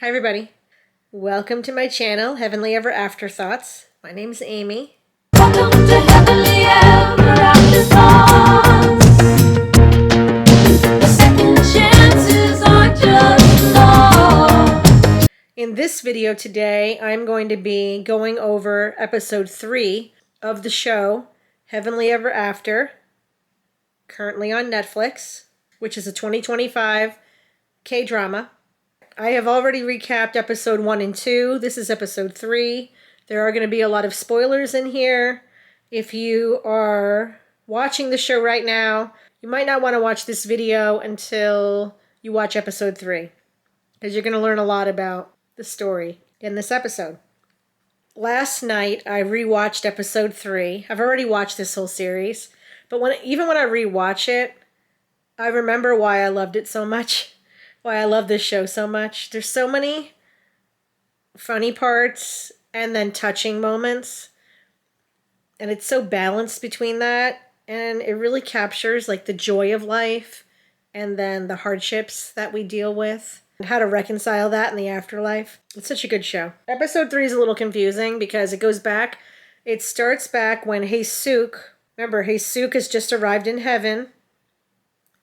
Hi everybody. Welcome to my channel, Heavenly Ever Afterthoughts. My name's Amy. Welcome to Heavenly Ever Afterthoughts. Second chances are just love. In this video today, I'm going to be going over episode 3 of the show, Heavenly Ever After, currently on Netflix, which is a 2025 K-drama. I have already recapped episode 1 and 2. This is episode 3. There are going to be a lot of spoilers in here. If you are watching the show right now, you might not want to watch this video until you watch episode 3, because you're going to learn a lot about the story in this episode. Last night, I rewatched episode 3. I've already watched this whole series, but even when I rewatch it, I remember why I loved it so much. Why I love this show so much. There's so many funny parts and then touching moments. And it's so balanced between that. And it really captures like the joy of life and then the hardships that we deal with and how to reconcile that in the afterlife. It's such a good show. Episode 3 is a little confusing because it goes back. It starts back when remember, Heisuk has just arrived in heaven.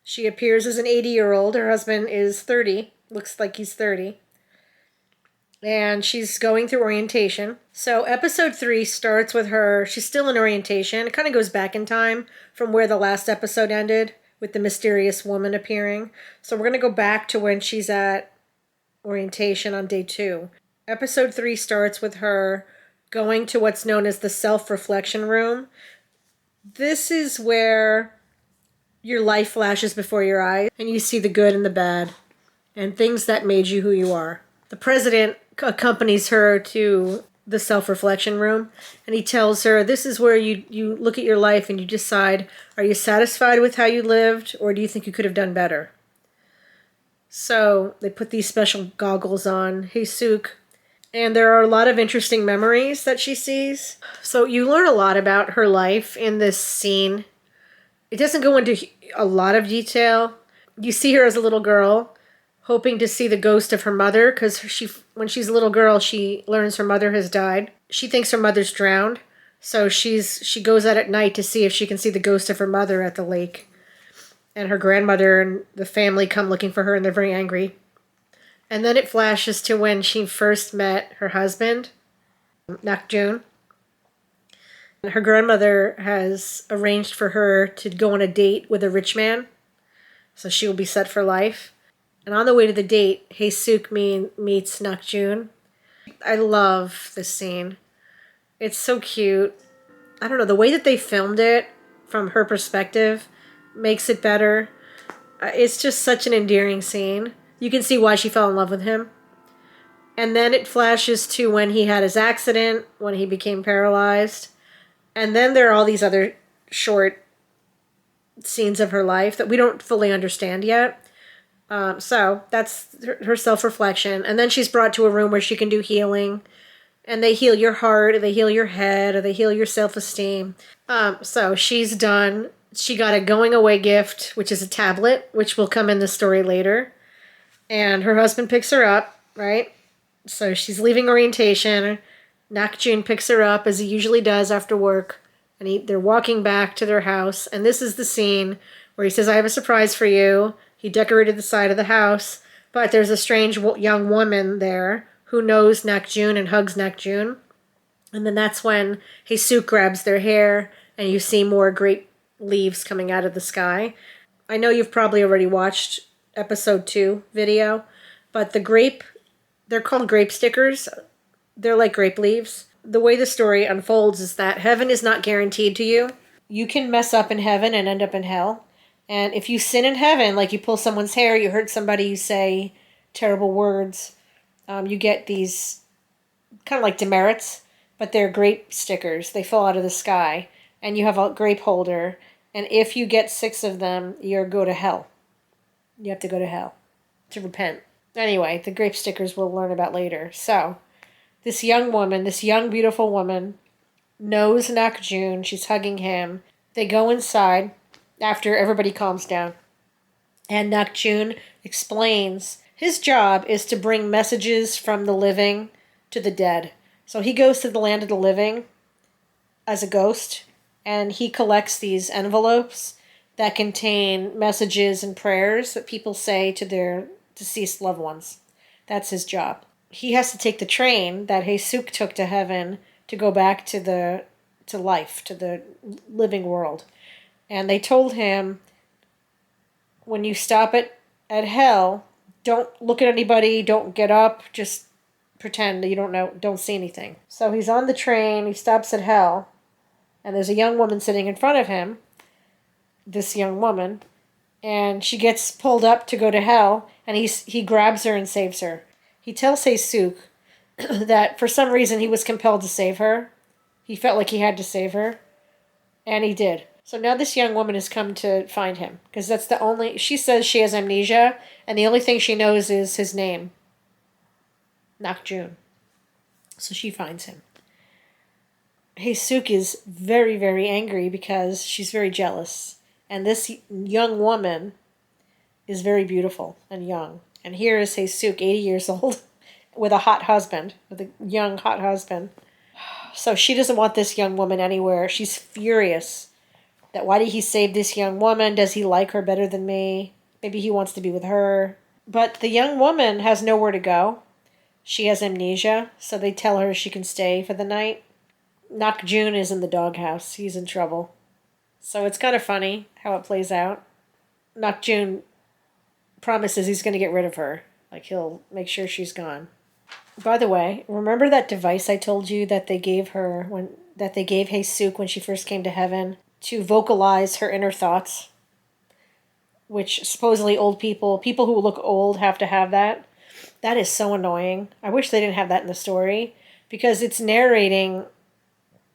She appears as an 80-year-old. Her husband is 30. Looks like he's 30. And she's going through orientation. So episode 3 starts with her. She's still in orientation. It kind of goes back in time from where the last episode ended with the mysterious woman appearing. So we're going to go back to when she's at orientation on day 2. Episode 3 starts with her going to what's known as the self-reflection room. This is where your life flashes before your eyes, and you see the good and the bad, and things that made you who you are. The president accompanies her to the self-reflection room, and he tells her, this is where you look at your life and you decide, are you satisfied with how you lived, or do you think you could have done better? So they put these special goggles on Heisuk, and there are a lot of interesting memories that she sees. So you learn a lot about her life in this scene. It doesn't go into a lot of detail. You see her as a little girl, hoping to see the ghost of her mother, because when she's a little girl, she learns her mother has died. She thinks her mother's drowned, so she goes out at night to see if she can see the ghost of her mother at the lake. And her grandmother and the family come looking for her, and they're very angry. And then it flashes to when she first met her husband, Nakjun. Her grandmother has arranged for her to go on a date with a rich man, so she will be set for life. And on the way to the date, Heisuk meets Nakjun. I love this scene. It's so cute. I don't know, the way that they filmed it from her perspective makes it better. It's just such an endearing scene. You can see why she fell in love with him. And then it flashes to when he had his accident, when he became paralyzed. And then there are all these other short scenes of her life that we don't fully understand yet. So that's her self-reflection. And then she's brought to a room where she can do healing. And they heal your heart, or they heal your head, or they heal your self-esteem. So she's done. She got a going-away gift, which is a tablet, which will come in the story later. And her husband picks her up, right? So she's leaving orientation. Nakjun picks her up, as he usually does after work, and they're walking back to their house. And this is the scene where he says, I have a surprise for you. He decorated the side of the house, but there's a strange young woman there who knows Nakjun and hugs Nakjun. And then that's when Heisuk grabs their hair, and you see more grape leaves coming out of the sky. I know you've probably already watched episode 2 video, but they're called grape stickers. They're like grape leaves. The way the story unfolds is that heaven is not guaranteed to you. You can mess up in heaven and end up in hell. And if you sin in heaven, like you pull someone's hair, you hurt somebody, you say terrible words, you get these kind of like demerits, but they're grape stickers. They fall out of the sky. And you have a grape holder. And if you get 6 of them, you go to hell. You have to go to hell to repent. Anyway, the grape stickers we'll learn about later. So this young beautiful woman, knows Nakjun. She's hugging him. They go inside after everybody calms down. And Nakjun explains His job is to bring messages from the living to the dead. So he goes to the land of the living as a ghost, and he collects these envelopes that contain messages and prayers that people say to their deceased loved ones. That's his job. He has to take the train that Jesus took to heaven to go back to life, to the living world. And they told him, when you stop at hell, don't look at anybody, don't get up, just pretend that you don't know, don't see anything. So he's on the train, he stops at hell, and there's a young woman sitting in front of him, this young woman, and she gets pulled up to go to hell, and he grabs her and saves her. He tells Jesus that for some reason he was compelled to save her. He felt like he had to save her, and he did. So now this young woman has come to find him, because that's the only, she says she has amnesia, and the only thing she knows is his name, Nakjun. So she finds him. Jesus is very, very angry because she's very jealous. And this young woman is very beautiful and young. And here is Jesus, 80 years old, with a hot husband, with a young, hot husband. So she doesn't want this young woman anywhere. She's furious that why did he save this young woman? Does he like her better than me? Maybe he wants to be with her. But the young woman has nowhere to go. She has amnesia, so they tell her she can stay for the night. Nakjun is in the doghouse. He's in trouble. So it's kind of funny how it plays out. Nakjun promises he's going to get rid of her. Like, he'll make sure she's gone. By the way, remember that device I told you that they gave her that they gave Jesus when she first came to heaven to vocalize her inner thoughts? Which supposedly old people who look old have to have that. That is so annoying. I wish they didn't have that in the story, because it's narrating,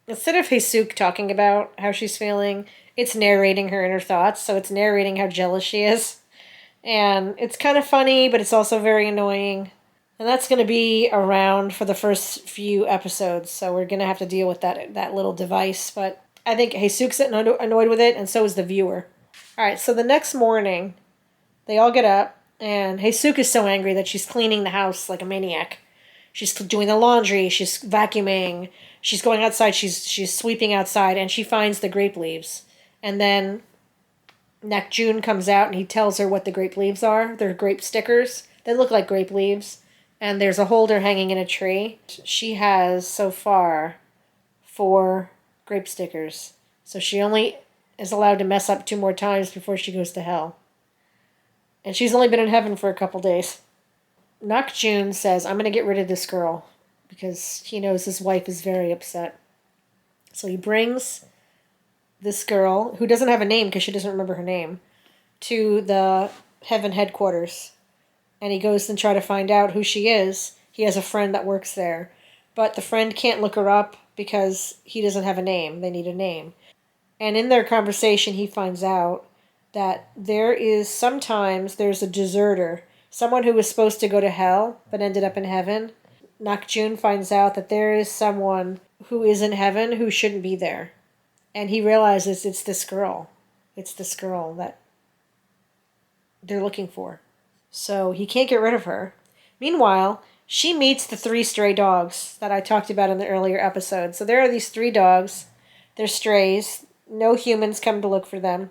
instead of Jesus talking about how she's feeling, it's narrating her inner thoughts. So it's narrating how jealous she is. And it's kind of funny, but it's also very annoying. And that's going to be around for the first few episodes. So we're going to have to deal with that little device. But I think Jesus is annoyed with it, and so is the viewer. All right, so the next morning, they all get up, and Jesus is so angry that she's cleaning the house like a maniac. She's doing the laundry, she's vacuuming, she's going outside, she's sweeping outside, and she finds the grape leaves. And then Nakjun comes out and he tells her what the grape leaves are. They're grape stickers. They look like grape leaves. And there's a holder hanging in a tree. She has, so far, 4 grape stickers. So she only is allowed to mess up 2 more times before she goes to hell. And she's only been in heaven for a couple days. Nakjun says, I'm going to get rid of this girl, because he knows his wife is very upset. So he brings this girl, who doesn't have a name because she doesn't remember her name, to the heaven headquarters. And he goes and try to find out who she is. He has a friend that works there. But the friend can't look her up because he doesn't have a name. They need a name. And in their conversation, he finds out that there's a deserter, someone who was supposed to go to hell but ended up in heaven. Nakjun finds out that there is someone who is in heaven who shouldn't be there. And he realizes it's this girl. It's this girl that they're looking for. So he can't get rid of her. Meanwhile, she meets the 3 stray dogs that I talked about in the earlier episode. So there are these 3 dogs. They're strays. No humans come to look for them.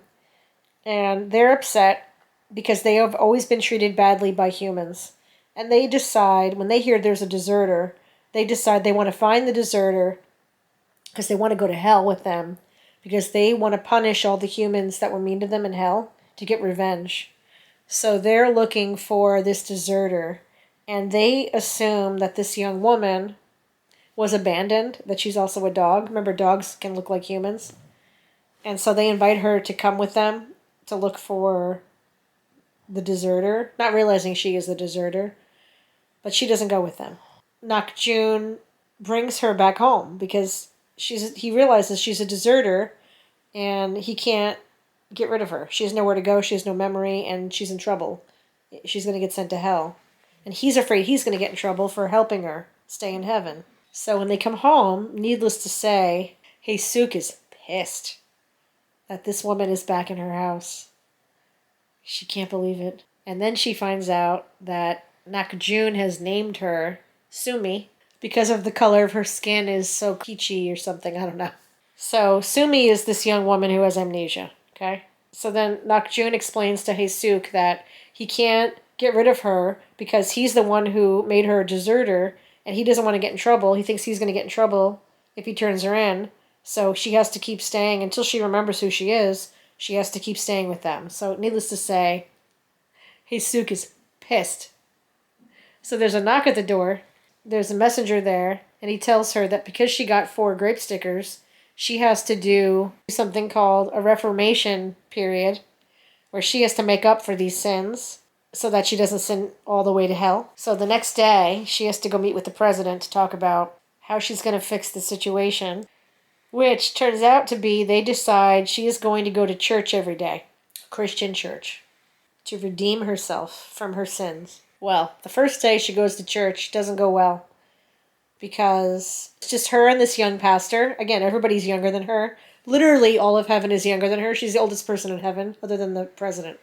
And they're upset because they have always been treated badly by humans. And they decide, when they hear there's a deserter, they decide they want to find the deserter because they want to go to hell with them, because they want to punish all the humans that were mean to them in hell to get revenge. So they're looking for this deserter, and they assume that this young woman was abandoned, that she's also a dog. Remember, dogs can look like humans. And so they invite her to come with them to look for the deserter, not realizing she is the deserter, but she doesn't go with them. Nakjun brings her back home because he realizes she's a deserter, and he can't get rid of her. She has nowhere to go, she has no memory, and she's in trouble. She's going to get sent to hell. And he's afraid he's going to get in trouble for helping her stay in heaven. So when they come home, needless to say, Jesus is pissed that this woman is back in her house. She can't believe it. And then she finds out that Nakajun has named her Sumi because of the color of her skin is so peachy or something. I don't know. So Sumi is this young woman who has amnesia. Okay. So then Nakjun explains to Heisuk that he can't get rid of her because he's the one who made her a deserter and he doesn't want to get in trouble. He thinks he's going to get in trouble if he turns her in. So she has to keep staying until she remembers who she is. She has to keep staying with them. So needless to say, Heisuk is pissed. So there's a knock at the door. There's a messenger there, and he tells her that because she got 4 grape stickers, she has to do something called a reformation period, where she has to make up for these sins so that she doesn't sin all the way to hell. So the next day, she has to go meet with the president to talk about how she's going to fix the situation, which turns out to be they decide she is going to go to church every day, Christian church, to redeem herself from her sins. Well, the first day she goes to church doesn't go well because it's just her and this young pastor. Again, everybody's younger than her. Literally, all of heaven is younger than her. She's the oldest person in heaven, other than the president.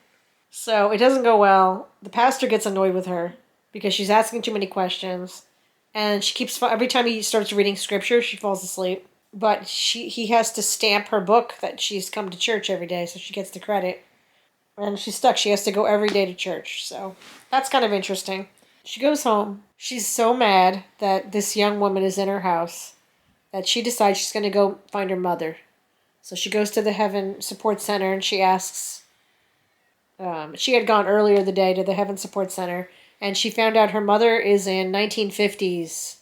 So it doesn't go well. The pastor gets annoyed with her because she's asking too many questions. And she keeps, every time he starts reading scripture, she falls asleep. But he has to stamp her book that she's come to church every day, so she gets the credit. And she's stuck. She has to go every day to church. So that's kind of interesting. She goes home. She's so mad that this young woman is in her house that she decides she's going to go find her mother. So she goes to the Heaven Support Center and she asks. She had gone earlier the day to the Heaven Support Center and she found out her mother is in 1950s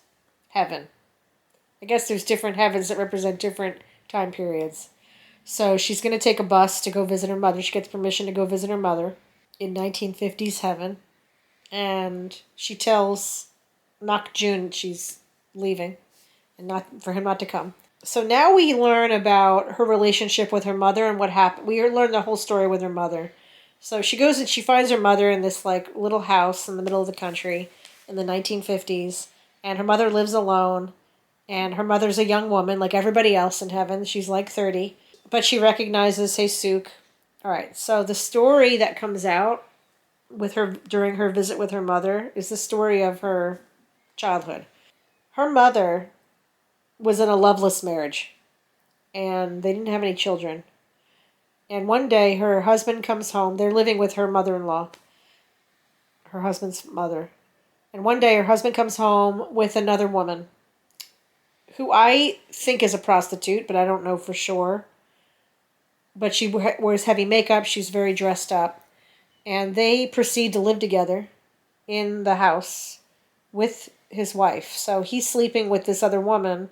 heaven. I guess there's different heavens that represent different time periods. So she's going to take a bus to go visit her mother. She gets permission to go visit her mother in 1950s heaven. And she tells Nakjun she's leaving and not for him not to come. So now we learn about her relationship with her mother and what happened. We learn the whole story with her mother. So she goes and she finds her mother in this like little house in the middle of the country in the 1950s. And her mother lives alone. And her mother's a young woman like everybody else in heaven. She's like 30. But she recognizes Heisuk. All right, so the story that comes out with her during her visit with her mother is the story of her childhood. Her mother was in a loveless marriage, and they didn't have any children. And one day her husband comes home. They're living with her mother-in-law, her husband's mother. And one day her husband comes home with another woman, who I think is a prostitute, but I don't know for sure. But she wears heavy makeup. She's very dressed up. And they proceed to live together in the house with his wife. So he's sleeping with this other woman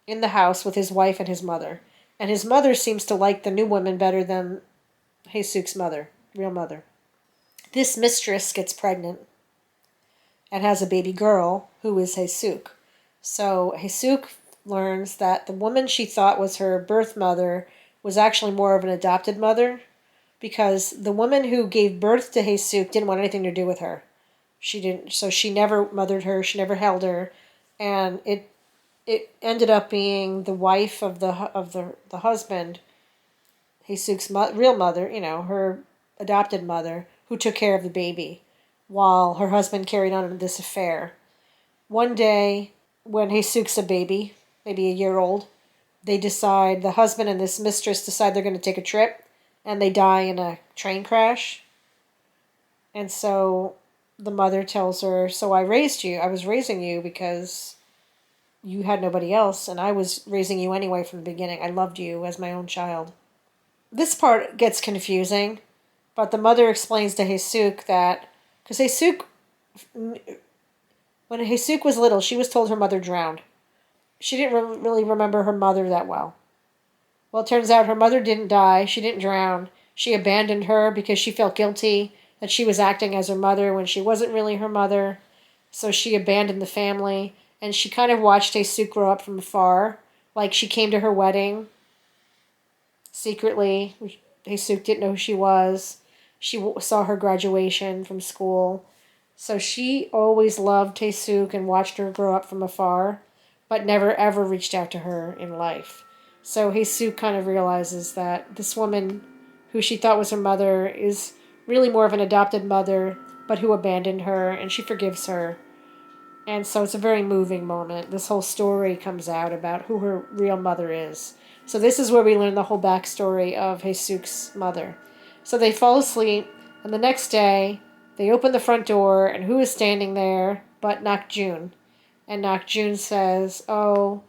in the house with his wife and his mother. And his mother seems to like the new woman better than Heisuk's mother, real mother. This mistress gets pregnant and has a baby girl who is Heisuk. So Heisuk learns that the woman she thought was her birth mother was actually more of an adopted mother because the woman who gave birth to Heisuk didn't want anything to do with her. She didn't, so she never mothered her, she never held her, and it ended up being the wife of the husband, Heisuk's real mother, her adopted mother, who took care of the baby while her husband carried on this affair. One day, when Heisuk's a baby, maybe a year old, the husband and this mistress decide they're going to take a trip, and they die in a train crash. And so the mother tells her, so I was raising you because you had nobody else, and I was raising you anyway from the beginning. I loved you as my own child. This part gets confusing, but the mother explains to Heisuk that, because when Heisuk was little, she was told her mother drowned. She didn't really remember her mother that well. Well, it turns out her mother didn't die. She didn't drown. She abandoned her because she felt guilty that she was acting as her mother when she wasn't really her mother. So she abandoned the family. And she kind of watched Heisuk grow up from afar. Like she came to her wedding secretly. Heisuk didn't know who she was. She saw her graduation from school. So she always loved Heisuk and watched her grow up from afar, but never ever reached out to her in life. So Heisuk kind of realizes that this woman, who she thought was her mother, is really more of an adopted mother, but who abandoned her, and she forgives her. And so it's a very moving moment. This whole story comes out about who her real mother is. So this is where we learn the whole backstory of Heisuk's mother. So they fall asleep, and the next day they open the front door, and who is standing there but Nakjun? And Nakjun says, "Oh,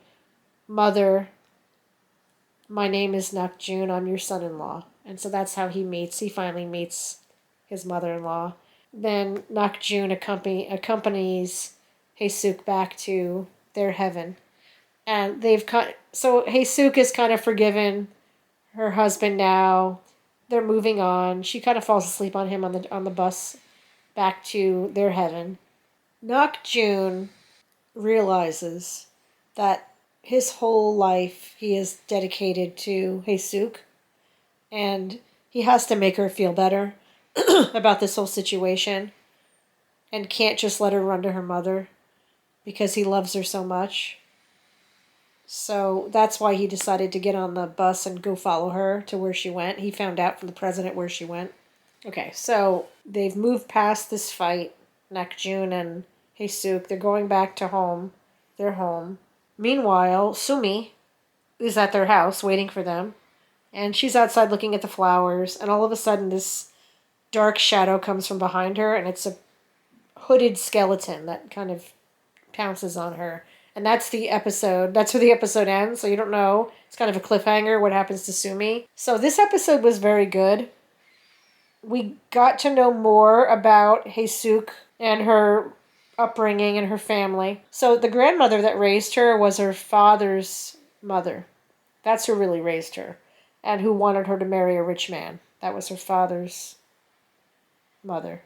mother, my name is Nakjun. I'm your son-in-law." And so that's how he meets. He finally meets his mother-in-law. Then Nakjun accompanies Heisuk back to their heaven. And so Heisuk is kind of forgiven her husband now. They're moving on. She kind of falls asleep on him on the bus back to their heaven. Nakjun realizes that his whole life he is dedicated to Heisuk, and he has to make her feel better about this whole situation and can't just let her run to her mother because he loves her so much. So that's why he decided to get on the bus and go follow her to where she went. He found out from the president where she went. Okay, so they've moved past this fight, Nakjun and Heisuk. They're going back to home, their home. Meanwhile, Sumi is at their house waiting for them, and she's outside looking at the flowers, and all of a sudden this dark shadow comes from behind her, and it's a hooded skeleton that kind of pounces on her. And that's the episode. That's where the episode ends, so you don't know. It's kind of a cliffhanger what happens to Sumi. So this episode was very good. We got to know more about Heisuk and her upbringing and her family. So the grandmother that raised her was her father's mother. That's who really raised her and who wanted her to marry a rich man. That was her father's mother.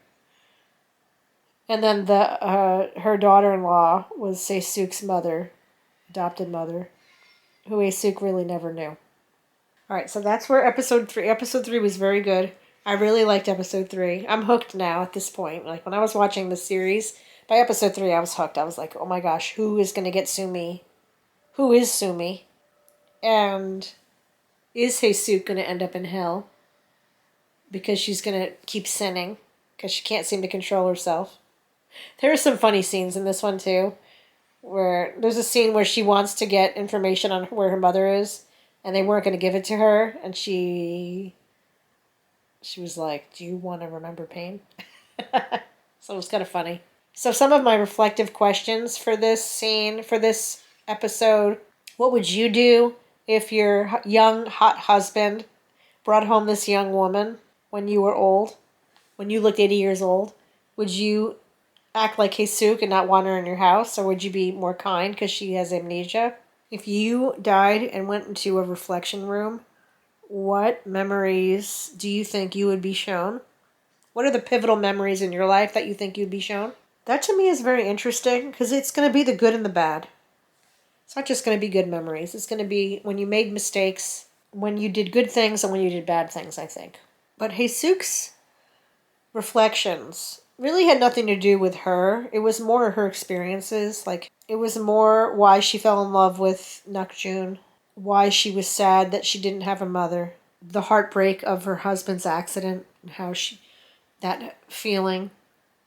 And then her daughter-in-law was Heisuk's mother, adopted mother, who Heisuk really never knew. All right, so that's where episode 3. Episode 3 was very good. I really liked episode 3. I'm hooked now at this point. Like when I was watching the series, by episode 3 I was hooked. I was like, "Oh my gosh, who is going to get Sumi? Who is Sumi? And is Heisuk going to end up in hell because she's going to keep sinning because she can't seem to control herself?" There are some funny scenes in this one too, where there's a scene where she wants to get information on where her mother is, and they weren't going to give it to her, and she was like, "Do you want to remember pain?" So it was kind of funny. So some of my reflective questions for this scene, for this episode: what would you do if your young hot husband brought home this young woman when you were old, when you looked 80 years old? Would you act like Heisuk and not want her in your house, or would you be more kind because she has amnesia? If you died and went into a reflection room, what memories do you think you would be shown? What are the pivotal memories in your life that you think you'd be shown? That to me is very interesting because it's going to be the good and the bad. It's not just going to be good memories. It's going to be when you made mistakes, when you did good things, and when you did bad things, I think. But Heisuk's reflections really had nothing to do with her. It was more her experiences. Like, it was more why she fell in love with Nakjun, why she was sad that she didn't have a mother, the heartbreak of her husband's accident, and how that feeling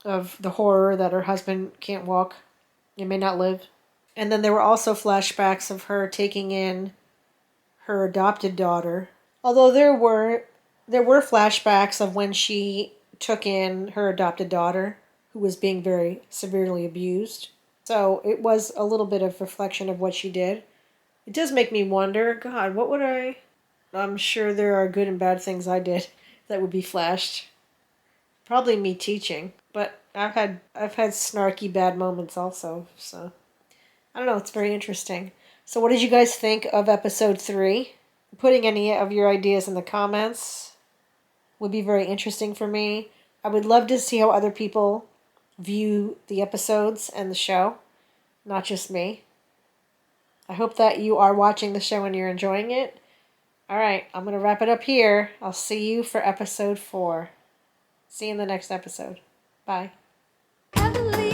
of the horror that her husband can't walk and may not live. And then there were also flashbacks of her taking in her adopted daughter. Although there were flashbacks of when she took in her adopted daughter, who was being very severely abused. So it was a little bit of reflection of what she did. It does make me wonder, God, what would I... I'm sure there are good and bad things I did that would be flashed. Probably me teaching, but I've had snarky bad moments also, so I don't know, it's very interesting. So what did you guys think of episode 3? Putting any of your ideas in the comments would be very interesting for me. I would love to see how other people view the episodes and the show, not just me. I hope that you are watching the show and you're enjoying it. All right, I'm going to wrap it up here. I'll see you for episode 4. See you in the next episode. Bye. Heavenly